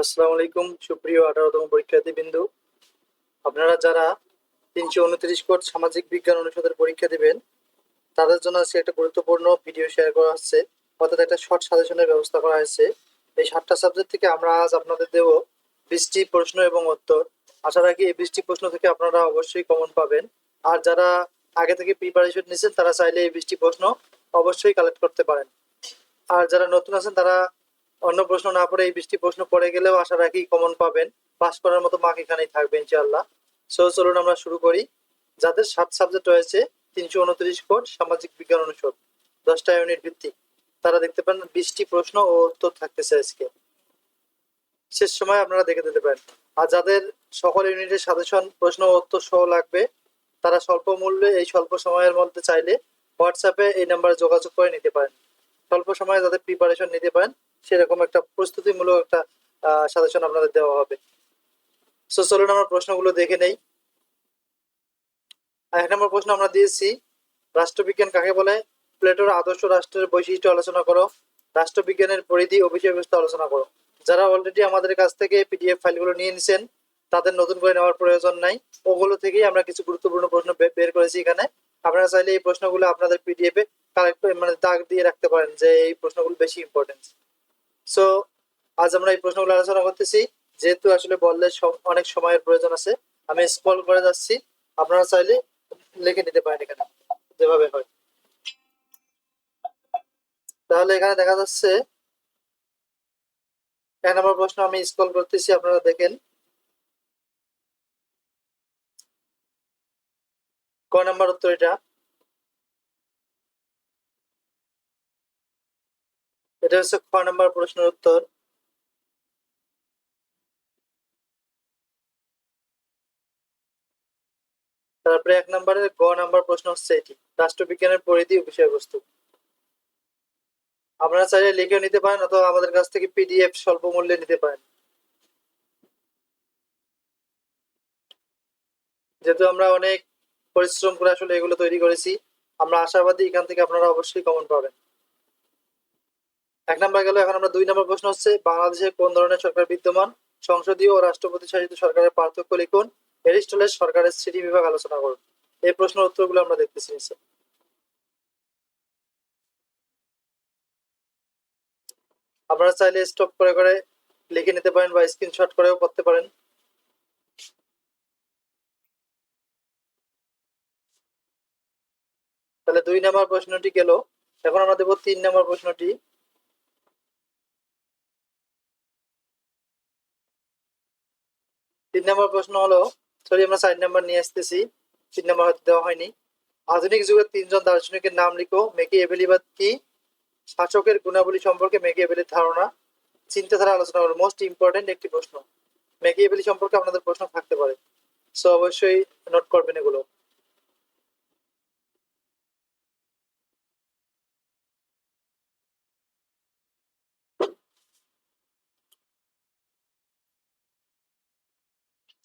আসসালামু আলাইকুম সুপ্রিয় 18তম পরীক্ষার্থীবৃন্দু। আপনারা যারা 329 কোড সামাজিক বিজ্ঞান অনুষদের পরীক্ষা দিবেন তাদের জন্য আজকে একটা গুরুত্বপূর্ণ ভিডিও শেয়ার করা হচ্ছে, অর্থাৎ একটা শর্ট সাজেশনের ব্যবস্থা করা হয়েছে। এই 7টা সাবজেক্ট থেকে আমরা আজ আপনাদের দেব 20টি প্রশ্ন এবং উত্তর। আশা রাখি এই 20টি প্রশ্ন থেকে আপনারা অবশ্যই কমন পাবেন। আর যারা আগে থেকে প্রিপারেশন নিয়েছেন তারা চাইলে এই 20টি প্রশ্ন অবশ্যই কালেক্ট করতে পারেন। আর যারা নতুন আছেন তারা অন্য প্রশ্ন না পড়ে এই 20টি প্রশ্ন পড়ে গেলেও আশা রাখি কমন পাবেন, পাস করার মতো মার্ক এখানেই থাকবে ইনশাআল্লাহ। সো চলুন আমরা শুরু করি। যাদের 7 সাবজেক্ট রয়েছে 329 কোড সামাজিক বিজ্ঞান অনুষদ 10টা ইউনিট ভিত্তিক, তারা দেখতে পারেন 20টি প্রশ্ন ও উত্তর থাকতেছে আজকে। শেষ সময় আপনারা দেখে দিতে পারেন। আর যাদের সকল ইউনিটের সাজেশন প্রশ্ন ও উত্তর সহ লাগবে তারা স্বল্প মূল্যে এই স্বল্প সময়ের মধ্যে চাইলে হোয়াটসঅ্যাপে এই নাম্বারে যোগাযোগ করে নিতে পারেন। স্বল্প সময়ে যাতে প্রিপারেশন নিতে পারেন সেরকম একটা প্রস্তুতিমূলক একটা সাজেশন আপনাদের দেওয়া হবে। সো চলুন আমরা প্রশ্নগুলো দেখে নেই। 1 নম্বর প্রশ্ন আমরা দিয়েছি, রাষ্ট্রবিজ্ঞান কাকে বলে? প্লেটোর আদর্শ রাষ্ট্রের বৈশিষ্ট্য আলোচনা করো। রাষ্ট্রবিজ্ঞানের পরিধি ও বিষয়বস্তু আলোচনা করো। যারা অলরেডি আমাদের কাছ থেকে পিডিএফ ফাইলগুলো নিয়ে নিছেন তাদের নতুন করে নেওয়ার প্রয়োজন নাই, ওগুলো থেকেই আমরা কিছু গুরুত্বপূর্ণ প্রশ্ন বের করেছি এখানে। আপনারা চাইলে এই প্রশ্নগুলো আপনাদের পিডিএফ এ কালেক্ট মানে দাগ দিয়ে রাখতে পারেন যে এই প্রশ্নগুলো বেশি ইম্পর্টেন্ট। সো আজ আমরা এই প্রশ্নগুলো আলোচনা করতেছি। যেহেতু আসলে বললে অনেক সময়ের প্রয়োজন আছে, আমি স্ক্রল করে যাচ্ছি, আপনারা চাইলে লিখে নিতে পারেন এখানে যেভাবে হয়। তাহলে এখানে দেখা যাচ্ছে 1 নম্বর প্রশ্ন, আমি স্ক্রল করতেছি, আপনারা দেখেন। ক নম্বর উত্তর এটা। এটা হচ্ছে খ নম্বর প্রশ্নের উত্তর। তারপরে 1 নম্বরের গ নম্বর প্রশ্ন হচ্ছে এটি, রাষ্ট্রবিজ্ঞানের পরিধি ও বিষয়বস্তু। আপনারা চাইলে লিখেও নিতে পারেন অথবা আমাদের কাছ থেকে পিডিএফ স্বল্প মূল্যে নিতে পারেন। যেহেতু আমরা অনেক পরিশ্রম করে আসলে এগুলো তৈরি করেছি, আমরা আশাবাদী এখান থেকে আপনারা অবশ্যই কমন পাবেন। 1 নম্বর গেল। এখন আমরা 2 নম্বর প্রশ্ন হচ্ছে, বাংলাদেশে কোন ধরনের সরকার বিদ্যমান? সংসদীয় ও রাষ্ট্রপতি শাসিত সরকারের পার্থক্য লিখুন। এরিস্টটলের সরকারের শ্রেণীবিভাগ আলোচনা করুন। এই প্রশ্নের উত্তরগুলো আমরা দেখতেছি নিচে। আপনারা চাইলে স্টপ করে করে লিখে নিতে পারেন বা স্ক্রিনশট করেও করতে পারেন। তাহলে 2 নম্বর প্রশ্নটি গেল। এখন আমরা দেব 3 নম্বর প্রশ্নটি। 3 নম্বর প্রশ্ন হলো, সরি আমরা 4 নম্বর নিয়ে আসতেছি, 3 নম্বর হয়তো দেওয়া হয়নি। আধুনিক যুগের 3জন দার্শনিকের নাম লিখো। মেকিয়াভেলিবাদ কি? শাসকের গুণাবলী সম্পর্কে মেকিয়াভেলির ধারণা। চিন্তাধারা আলোচনা করো। মোস্ট ইম্পর্টেন্ট একটি প্রশ্ন, মেকিয়াভেলি সম্পর্কে আপনাদের প্রশ্ন থাকতে পারে, সো অবশ্যই নোট করবেন এগুলো।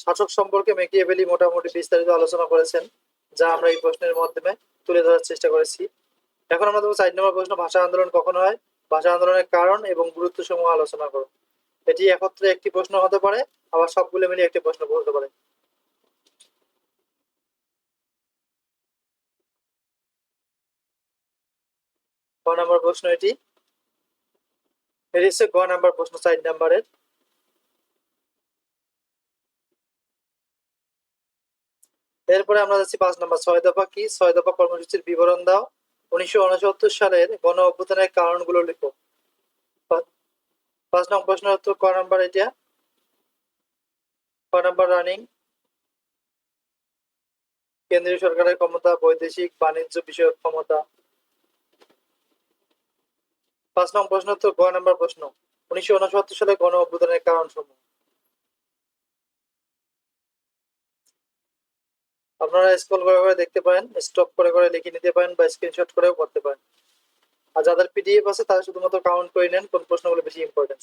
শাসক সম্পর্কে মেকিয়াভেলি মোটামুটি বিস্তারিত আলোচনা করেছেন, যা আমরা এই প্রশ্নের মাধ্যমে তুলে ধরার চেষ্টা করেছি। এখন আমরা দেবো 4 নম্বর প্রশ্ন, ভাষা আন্দোলন কখন হয়? ভাষা আন্দোলনের কারণ এবং গুরুত্ব সমূহ আলোচনা করো। এটি একত্রে একটি প্রশ্ন হতে পারে, আবার সবগুলো মিলে একটি প্রশ্ন হতে পারে। ক নম্বর প্রশ্ন এটি। এটি হচ্ছে গ নাম্বার প্রশ্ন 4 নম্বরের। এরপরে আমরা যাচ্ছি 5 নম্বর, 6 দফা কি? 6 দফা কর্মসূচির বিবরণ দাও। 1969 সালের গণ অভ্যুত্থানের কারণগুলো লিখো। 5 নম্বর প্রশ্নের উত্তর ক নাম্বার এটা। ক নাম্বার রানিং, কেন্দ্রীয় সরকারের ক্ষমতা, বৈদেশিক বাণিজ্য বিষয়ক ক্ষমতা। 5 নম্বর প্রশ্ন উত্তর গ নাম্বার প্রশ্ন, 1969 সালে গণ অভ্যুত্থানের কারণ সমূহ। আপনারা স্ক্রল করে করে দেখতে পারেন, স্টপ করে করে লিখে নিতে পারেন বা স্ক্রিনশট করেও করতে পারেন। আর যাদের পিডিএফ আছে তারা শুধুমাত্র কাউন্ট করে নেন কোন প্রশ্নগুলো বেশি ইম্পর্টেন্ট।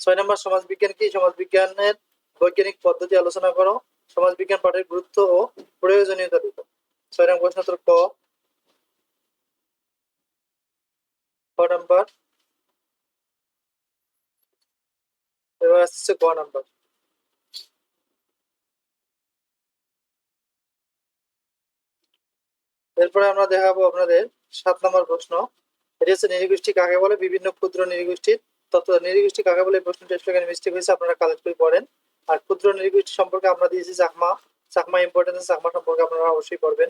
6 নম্বর, সমাজবিজ্ঞান কি? সমাজবিজ্ঞানের বৈজ্ঞানিক পদ্ধতি আলোচনা করো। সমাজবিজ্ঞান পাঠের গুরুত্ব ও প্রয়োজনীয়তা লিখো। 6 নম্বর প্রশ্ন উত্তর ক। ক নাম্বার। এবার এরপরে আসছে গ নাম্বার। এরপরে আমরা দেখাবো আপনাদের 7 নম্বর প্রশ্ন। এটি হচ্ছে নৃগোষ্ঠী কাকে বলে, বিভিন্ন ক্ষুদ্র নৃগোষ্ঠীর তত্ত্ব। নৃগোষ্ঠী কাকে বলে এই প্রশ্নটা এখানে মিস্টেক হয়েছে, আপনারা কালেক্ট করে পড়েন। আর ক্ষুদ্র নৃগোষ্ঠী সম্পর্কে আমরা দিয়েছি চাকমা। চাকমা ইম্পর্টেন্স, চাকমা সম্পর্কে আপনারা অবশ্যই পড়বেন।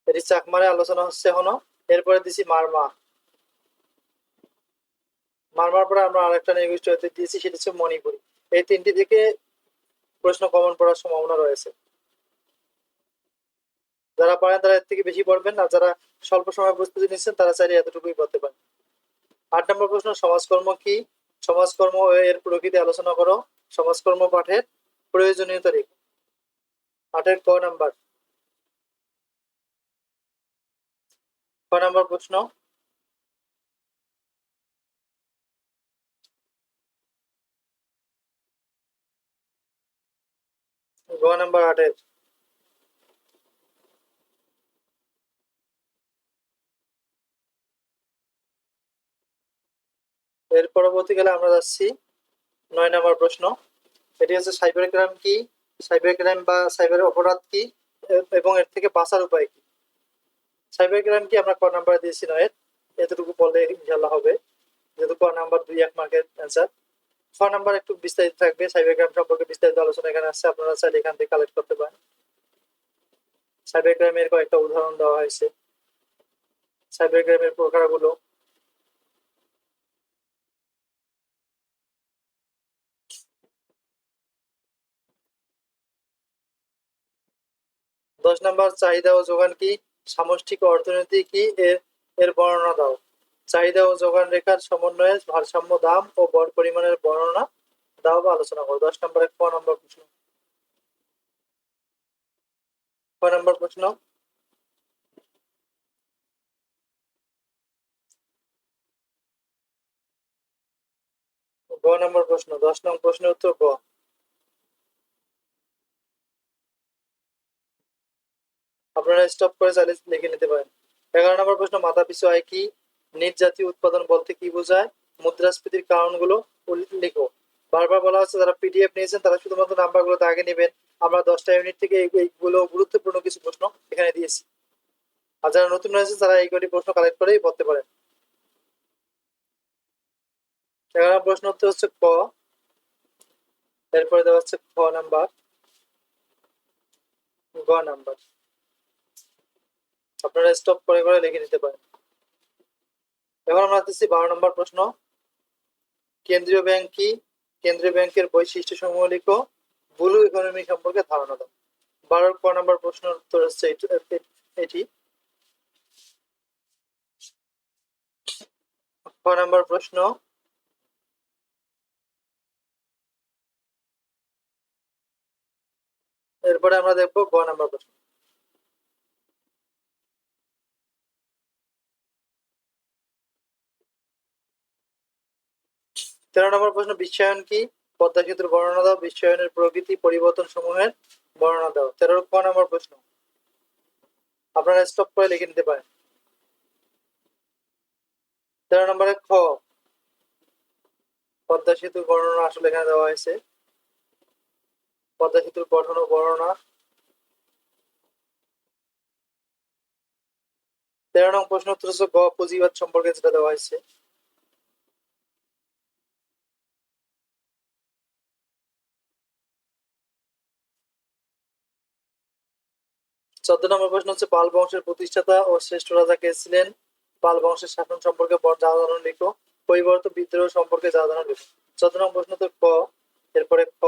এটি চাকমারে আলোচনা হচ্ছে এখনো। এরপরে দিছি মারমা। মারমার পরে আমরা আরেকটা নৃগোষ্ঠী হতে দিয়েছি, সেটা হচ্ছে মণিপুরি। এই তিনটি থেকে প্রশ্ন কমন পড়ার সম্ভাবনা রয়েছে। যারা পারেন তারা এর থেকে বেশি পড়বেন, আর যারা স্বল্প সময় প্রস্তুতি নিচ্ছেন তারা চাইলে এতটুকুই পড়তে পারেন। 8 নম্বর প্রশ্ন, সমাজকর্ম কি? সমাজকর্ম ও এর প্রকৃতি আলোচনা করো। সমাজকর্ম পাঠের প্রয়োজনীয়তা রেখো। 8-এর ক নাম্বার। ক নাম্বার প্রশ্ন, গ নাম্বার 8-এর। এর পরবর্তীকালে আমরা যাচ্ছি 9 নম্বর প্রশ্ন। এটি হচ্ছে সাইবার ক্রাইম কি? সাইবার ক্রাইম বা সাইবার অপরাধ কি এবং এর থেকে বাঁচার উপায় কি? সাইবার ক্রাইম কি আমরা ক নাম্বার দিয়েছি 9-এর, এতটুকু বললে ইনশাল্লাহ হবে, যেহেতু ক নাম্বার 2 মার্কের অ্যান্সার। 6 নাম্বার একটু বিস্তারিত থাকবে, সাইবার ক্রাইম সম্পর্কে বিস্তারিত আলোচনা এখানে আছে, আপনারা চাইলে এখান থেকে কালেক্ট করতে পারেন। সাইবার ক্রাইমের কয়েকটা উদাহরণ দেওয়া হয়েছে, সাইবার ক্রাইমের প্রকারগুলো। দশ নম্বর, চাহিদা ও যোগান কি? সামষ্টিক অর্থনীতি কি? এর এর বর্ণনা দাও। চাহিদা ও যোগান রেখার সমন্বয়ে ভারসাম্য, দাম ও বর পরিমাণের বর্ণনা দাও বা আলোচনা করো। 10 নম্বরে ক নম্বর প্রশ্ন। ক নম্বর প্রশ্ন, গ নম্বর প্রশ্ন। 10 নম্বর প্রশ্নের উত্তর গ। আপনারা স্টপ করে চাইলে লিখে নিতে পারেন। 11 নম্বর প্রশ্ন, মাথা পিছু আয় কি? নিজ জাতীয় উৎপাদন বলতে কি বোঝায়? মুদ্রাস্ফীতির কারণগুলো লিখো। বারবার বলা হচ্ছে যারা পিডিএফ নিয়েছেন তারা শুধুমাত্র নাম্বারগুলো আগে নেবেন। আমরা 10টা ইউনিট থেকে এইগুলো গুরুত্বপূর্ণ কিছু প্রশ্ন এখানে দিয়েছি, আর যারা নতুন রয়েছে তারা এই কটি প্রশ্ন কালেক্ট করেই পড়তে পারেন। 11 প্রশ্ন উত্তর হচ্ছে ক। এরপরে দেওয়া হচ্ছে খ নাম্বার, গ নাম্বার। আপনারা স্টপ করে করে লিখে নিতে পারেন। এখন আমরা আসতেছি 12 নম্বর প্রশ্ন। কেন্দ্রীয় ব্যাংক কি? কেন্দ্রীয় ব্যাংকের বৈশিষ্ট্য সমূহ লিখো। ব্লু ইকোনমি সম্পর্কে ধারণা দাও। 12 ক নম্বর প্রশ্নের উত্তর হচ্ছে এটি। ক নম্বর প্রশ্ন, এরপরে আমরা দেখবো গ নম্বর প্রশ্ন। 13 নম্বর প্রশ্ন, বিশ্বায়ন কি? পদ্মা সেতুর বর্ণনা দাও। বিশ্বায়নের প্রকৃতি, পরিবর্তন সমূহের বর্ণনা দাও। 13 ক নম্বর প্রশ্ন। আপনারা স্টপ করে লিখে নিতে পারেন। 13 নম্বরে খ, পদ্মা সেতুর বর্ণনা আসলে এখানে দেওয়া হয়েছে। পদ্মা সেতুর গঠন ও বর্ণনা। 13 নং প্রশ্ন উত্তর হচ্ছে গ, পুঁজিবাদ সম্পর্কে যেটা দেওয়া হয়েছে। 14 নম্বর প্রশ্ন হচ্ছে পাল বংশের প্রতিষ্ঠাতা ও শ্রেষ্ঠ রাজা কে ছিলেন? পাল বংশের শাসন সম্পর্কে যা জানানো লিখো। পরিবর্তন বিদ্রোহ সম্পর্কে যা জানানো লিখো। 14 নম্বর প্রশ্ন তো ক। এরপরে খ,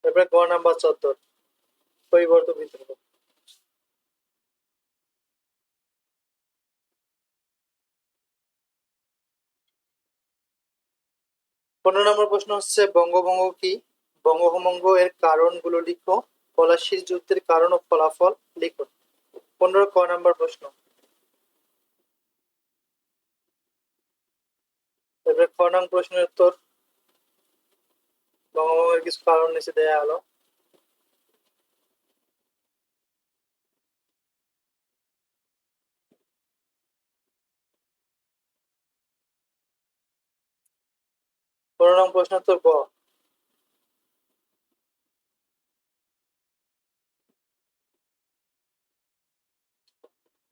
এরপরে গ নাম্বার 14, পরিবর্তন বিদ্রোহ। 15 নম্বর প্রশ্ন হচ্ছে বঙ্গভঙ্গ কি? বঙ্গভঙ্গ এর কারণগুলো লিখো। পলাশীর যুদ্ধের কারণ ও ফলাফল লিখো। 15 ক নাম্বার প্রশ্ন। এরপরে খ নং প্রশ্নের উত্তর। বঙ্গভঙ্গের কিছু কারণ নিচে দেয়া হলো। 15 নং প্রশ্ন উত্তর গ।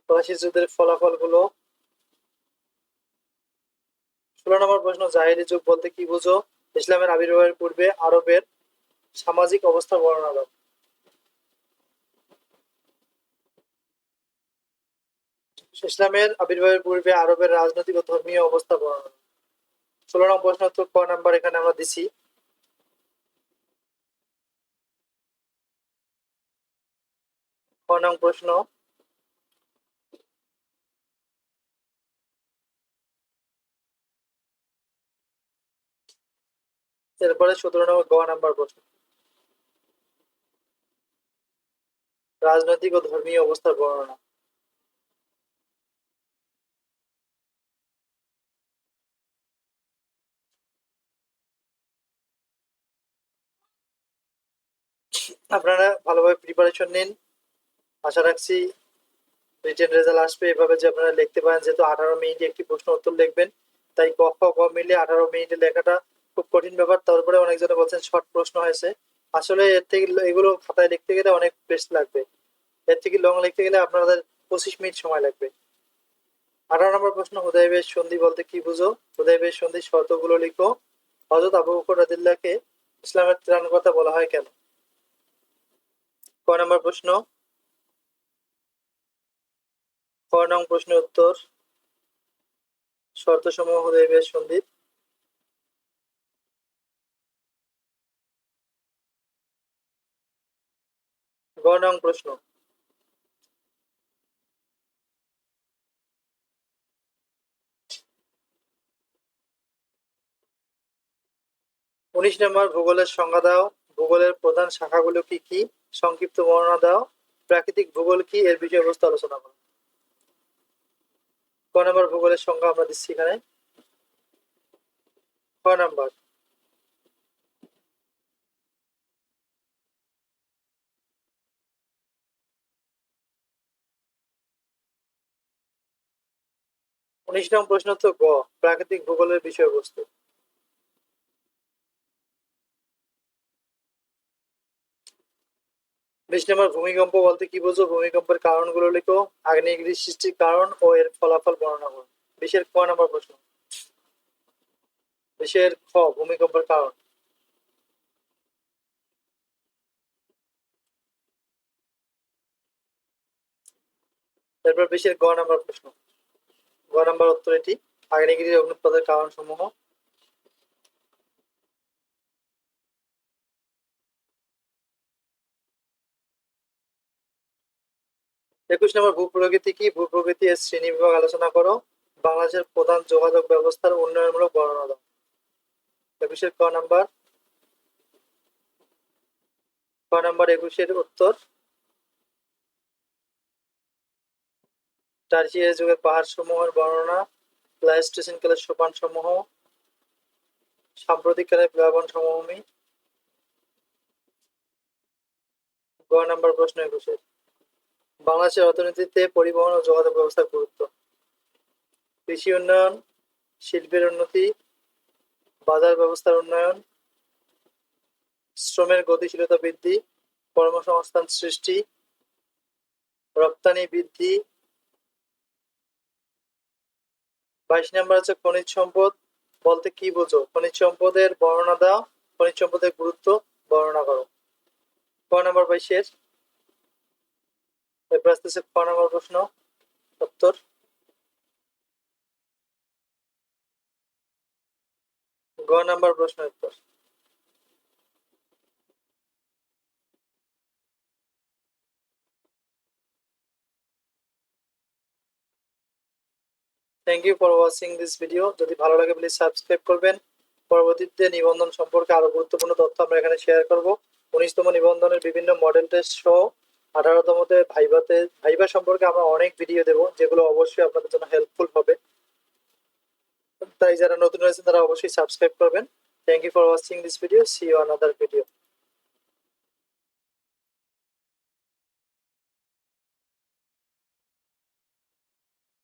পলাশী যুদ্ধের ফলাফল গুলো। 16 নম্বর প্রশ্ন, জাহেলি যুগ বলতে কি বুঝো? ইসলামের আবির্ভাবের পূর্বে আরবের সামাজিক অবস্থা বর্ণনা দাও। ইসলামের আবির্ভাবের পূর্বে আরবের রাজনৈতিক ও ধর্মীয় অবস্থা বর্ণনা। 16 নং প্রশ্ন উত্তর ক নাম্বার এখানে আমরা দিছি। ক নং প্রশ্ন, এরপরে 17 নম্বর গ নাম্বার প্রশ্ন, রাজনৈতিক ও ধর্মীয় অবস্থার বর্ণনা। আপনারা ভালোভাবে প্রিপারেশন নিন, আশা রাখছি রিটেন রেজাল্ট আসবে। এভাবে যে আপনারা লিখতে পারেন, যেহেতু 18 মিনিটে একটি প্রশ্ন উত্তর লিখবেন, তাই ক খ গ মিলে 18 মিনিটে লেখাটা খুব কঠিন ব্যাপার। তারপরে অনেকজনে বলছেন শর্ট প্রশ্ন হয়েছে, আসলে এর থেকে এগুলো খাতায় লিখতে গেলে অনেক পেজ লাগবে, এর থেকে লং লিখতে গেলে আপনাদের 25 মিনিট সময় লাগবে। 18 নম্বর প্রশ্ন, হুদায়বিয়ার সন্ধি বলতে কি বুঝো? হুদায়বিয়ার সন্ধির শর্তগুলো লিখো। হযরত আবু বকর রাদিয়াল্লাহুকে ইসলামের ত্রাণকর্তা বলা হয় কেন? ক নম্বর প্রশ্ন, ক নং প্রশ্নের উত্তর, শর্তসমূহ হুদায়বিয়ার সন্ধির। গ নং প্রশ্ন, 19 নম্বর, ভূগোলের সংজ্ঞা দাও। ভূগোলের প্রধান শাখাগুলো কি কি? সংক্ষিপ্ত বর্ণনা দাও। প্রাকৃতিক ভূগোল কি? এর বিষয়বস্তু আলোচনা করো। ক নম্বর ভূগোলের সংজ্ঞা আমরা দিচ্ছি এখানে। ক নাম্বার, 19 নং প্রশ্ন তো গ, প্রাকৃতিক ভূগোলের বিষয়বস্তু। 20 নম্বর, ভূমিকম্প বলতে কি বোঝো? ভূমিকম্পের কারণগুলো লিখো। আগ্নেয়গিরির সৃষ্টির কারণ ও এর ফলাফল বর্ণনা করো। 20-এর ক নম্বর প্রশ্ন, 20-এর খ, ভূমিকম্পের কারণ। তারপর 20-এর গ নম্বর প্রশ্ন, গ নম্বর উত্তর এটি, আগ্নেয়গিরির অগ্নুৎপাতের কারণ সমূহ। 21 নম্বর, ভূপ্রকৃতি কি? ভূপ্রকৃতি এর শ্রেণীবিভাগ আলোচনা করো। বাংলাদেশের প্রধান যোগাযোগ ব্যবস্থার উন্নয়নমূলক বর্ণনা দাও। 21-এর ক নাম্বার, ক নাম্বার 21-এর উত্তর, টারশিয়ারি যুগের পাহাড় সমূহের বর্ণনা, প্লাইস্টোসিন কালের সোপান সমূহ, সাম্প্রতিক কালের প্লাবন সমভূমি। গ নাম্বার প্রশ্ন 21-এর, বাংলাদেশের অর্থনীতিতে পরিবহন ও যোগাযোগ ব্যবস্থার গুরুত্ব। কৃষি উন্নয়ন, শিল্পের উন্নতি, বাজার ব্যবস্থার উন্নয়ন, শ্রমের গতিশীলতা বৃদ্ধি, কর্মসংস্থান সৃষ্টি, রপ্তানি বৃদ্ধি। 22 নম্বর হচ্ছে খনিজ সম্পদ বলতে কি বোঝো? খনিজ সম্পদের বর্ণনা দাও। খনিজ সম্পদের গুরুত্ব বর্ণনা করো। ক নম্বর 22-এর, এরপর আসতেছে ক নম্বর প্রশ্ন উত্তর। গ নাম্বার প্রশ্ন উত্তর, thank you for watching this video. যদি ভালো লাগে প্লিজ সাবস্ক্রাইব করবেন। পরবর্তীতে নিবন্ধন সম্পর্কে আরো গুরুত্বপূর্ণ তথ্য আমরা এখানে শেয়ার করব। 19তম নিবন্ধনের বিভিন্ন মডেল টেস্ট সহ 18তমতে ভাইবা সম্পর্কে আমরা অনেক ভিডিও দেব, যেগুলো অবশ্যই আপনাদের জন্য হেল্পফুল হবে। তাই যারা নতুন রয়েছেন তারা অবশ্যই সাবস্ক্রাইব করবেন। Thank you for watching this video, see you another video.